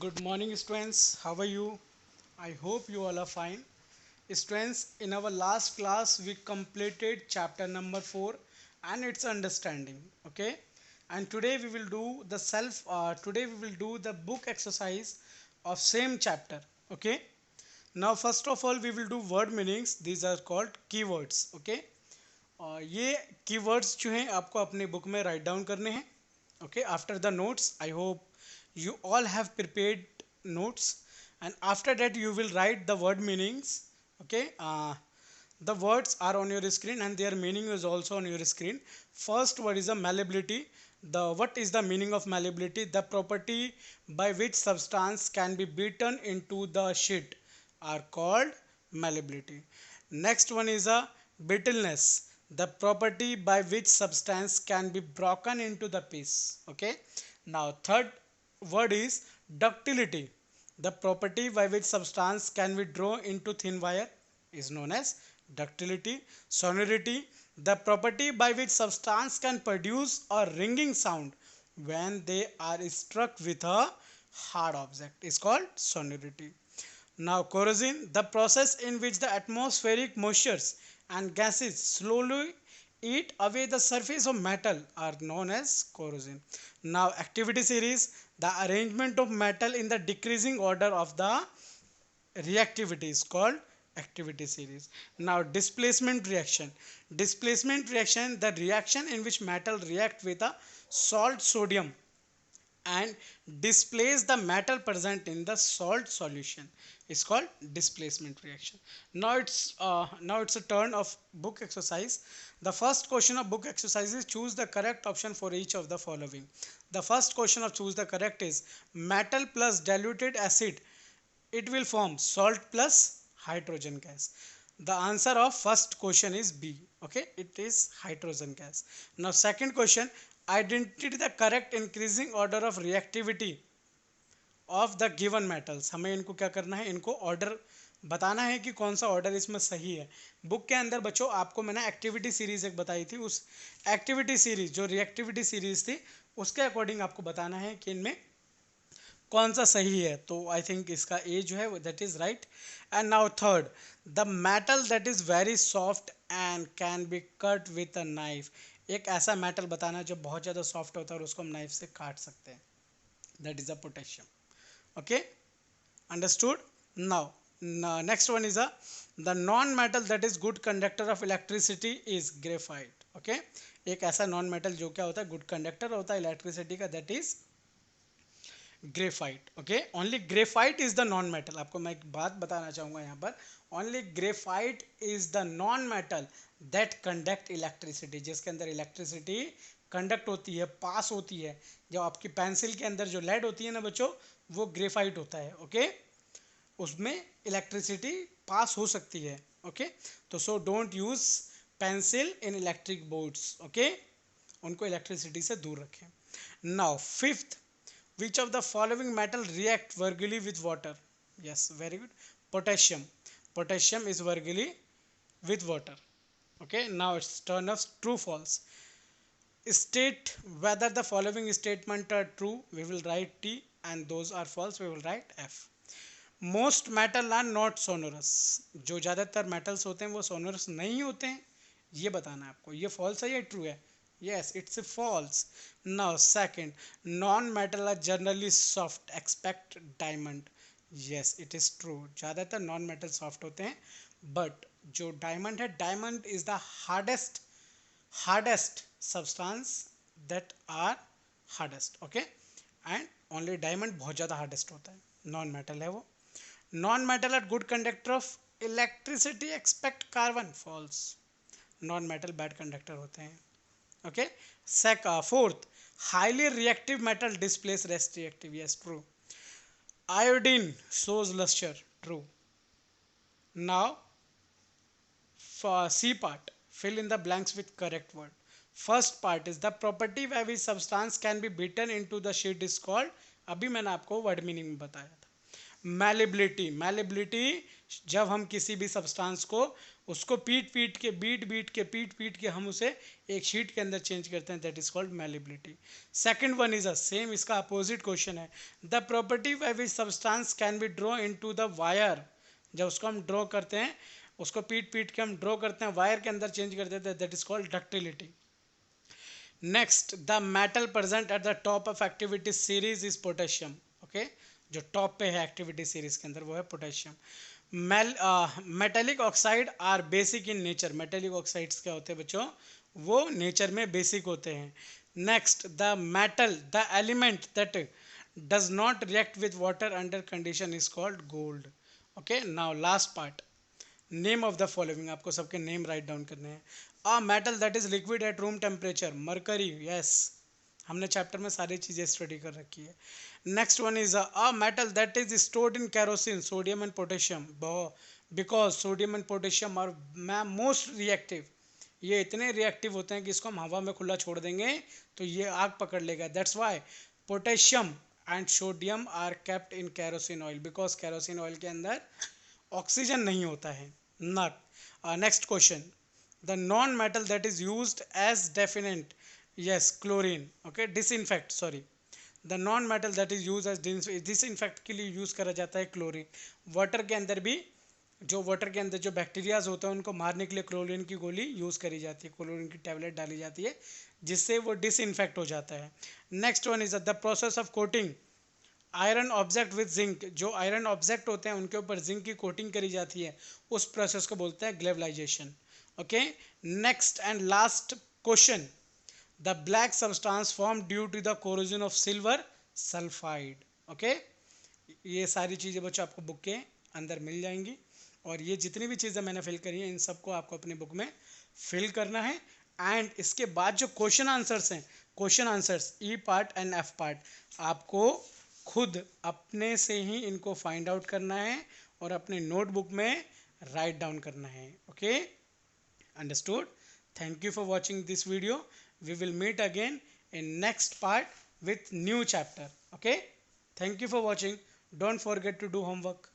Good morning, students. How are you? I hope you all are fine. Students, in our last class, we completed chapter number 4 and its understanding. Okay, and today we will do the today we will do the book exercise of same chapter. Okay, now first of all, we will do word meanings. These are called keywords. Okay, ये keywords जो हैं आपको अपने book में write down करने हैं. Okay, after the notes, I hope you all have prepared notes, and after that you will write the word meanings. Okay, the words are on your screen and their meaning is also on your screen. First word is a malleability. The what is the meaning of malleability? The property by which substance can be beaten into the sheet are called malleability. Next one is a brittleness, the property by which substance can be broken into the piece. Okay, now third word is ductility, the property by which substance can be drawn into thin wire is known as ductility. Sonority, the property by which substance can produce a ringing sound when they are struck with a hard object is called sonority. Now corrosion, the process in which the atmospheric moistures and gases slowly eat away the surface of metal are known as corrosion. Now activity series, the arrangement of metal in the decreasing order of the reactivity is called activity series. Now displacement reaction. Displacement reaction, the reaction in which metal react with a salt sodium and displace the metal present in the salt solution is called displacement reaction. Now it's a turn of book exercise. The first question of book exercise is choose the correct option for each of the following. The first question of choose the correct is metal plus diluted acid, it will form salt plus hydrogen gas. The answer of first question is B. Okay, it is hydrogen gas. Now second question, identify the correct increasing order of reactivity of the given metals. हमें इनको क्या करना है, इनको order बताना है कि कौन सा ऑर्डर इसमें सही है. बुक के अंदर बच्चों आपको मैंने एक्टिविटी सीरीज एक बताई थी, उस एक्टिविटी सीरीज जो रिएक्टिविटी सीरीज थी उसके अकॉर्डिंग आपको बताना है कि इनमें कौन सा सही है. तो आई थिंक इसका ए जो है that is right. And now third, the metal that is very soft and can be cut with a knife. एक ऐसा मेटल बताना जो बहुत ज़्यादा सॉफ्ट होता है और उसको हम नाइफ से काट सकते हैं, that is a potassium. Okay, understood. Now next one is the non-metal that is good conductor of electricity is graphite. Okay, एक ऐसा नॉन मेटल जो क्या होता है, गुड कंडक्टर होता है इलेक्ट्रिसिटी का, that is graphite. Okay, only graphite is the non metal. आपको मैं एक बात बताना चाहूंगा यहाँ पर, only graphite is the non metal that conduct electricity, जिसके अंदर इलेक्ट्रिसिटी कंडक्ट होती है, पास होती है. जब आपकी पेंसिल के अंदर जो लेड होती है ना बच्चों, वो ग्रेफाइट होता है. ओके, उसमें इलेक्ट्रिसिटी पास हो सकती है. ओके, तो so don't use pencil in electric boards. Okay, उनको इलेक्ट्रिसिटी से दूर रखें. Now fifth, which of the following metal react virtually with water? Yes, very good. Potassium. Potassium is virtually with water. Okay, now it's turn of true false. State whether the following statement are true, we will write T, and those are false, we will write F. Most metal are not sonorous. जो ज़्यादातर metals होते हैं वो sonorous नहीं होते हैं, ये बताना है आपको. ये false है या true है? Yes, it's a false. Now second, non-metal are generally soft. Expect diamond. Yes, it is true. ज़्यादातर non-metal soft होते हैं, but जो diamond है, diamond is the hardest substance that are hardest. Okay, and only diamond बहुत ज़्यादा hardest होता है, non-metal है वो. Non-metal are good conductor of electricity. Expect carbon. False. Non-metal bad conductor होते हैं. Okay, fourth, highly reactive metal displace less reactive. Yes, true. Iodine shows luster. True. Now for C part, fill in the blanks with correct word. First part is the property by which substance can be beaten into the sheet is called, अभी मैंने आपको word meaning में बताया था, malleability. Malleability जब हम किसी भी सब्सटेंस को उसको पीट पीट के हम उसे एक शीट के अंदर चेंज करते हैं, that is called malleability. Second one is a same, इसका अपोजिट क्वेश्चन है, the property by which substance can be draw into the wire. जब उसको हम ड्रॉ करते हैं, उसको पीट पीट के हम ड्रॉ करते हैं, वायर के अंदर चेंज कर देते हैं, that is called ductility. Next, the metal present at the top of activity series is potassium. Okay, जो टॉप पे है एक्टिविटी सीरीज के अंदर वो है potassium. Metallic oxide are basic in nature. Metallic oxides क्या होते हैं बच्चों, वो नेचर में बेसिक होते हैं। Next, the metal the element that does not react with water under condition is called gold. Okay, now last part, name of the following, आपको सबके नेम राइट डाउन करने हैं। A metal that is liquid at room temperature, mercury, yes, हमने chapter में सारी चीज़ें study कर रखी है। Next one is a metal that is stored in kerosene, sodium and potassium, because sodium and potassium are most reactive. ये इतने reactive होते हैं कि इसको हम हवा में खुला छोड़ देंगे तो ये आग पकड़ लेगा, that's why potassium and sodium are kept in kerosene oil, because kerosene oil के अंदर ऑक्सीजन नहीं होता है। Not next question, the non metal that is used as disinfectant, yes, chlorine, okay, disinfect, sorry, the non metal that is used as disinfect के लिए use करा जाता है क्लोरीन। वाटर के अंदर भी, जो वाटर के अंदर जो बैक्टीरियाज होते हैं उनको मारने के लिए क्लोरीन की गोली यूज़ करी जाती है, क्लोरीन की टैबलेट डाली जाती है जिससे वो डिसइंफेक्ट हो जाता है। Next one is the process of coating iron object with zinc. जो आयरन ऑब्जेक्ट होते हैं उनके ऊपर जिंक की कोटिंग करी जाती है, उस प्रोसेस को बोलते हैं galvanization. Okay, next and last question, the black substance formed due to the corrosion of silver sulfide। Okay, ये सारी चीज़ें बच्चों आपको बुक के अंदर मिल जाएंगी, और ये जितनी भी चीज़ें मैंने फिल करी हैं इन सबको आपको अपनी बुक में फिल करना है। एंड इसके बाद जो क्वेश्चन आंसर्स हैं, question answers E part and F part, आपको खुद अपने से ही इनको फाइंड आउट करना है और अपने नोटबुक में राइट डाउन करना है। Okay, understood? Thank you for watching this video. We will meet again in next part with new chapter. Okay, thank you for watching. Don't forget to do homework.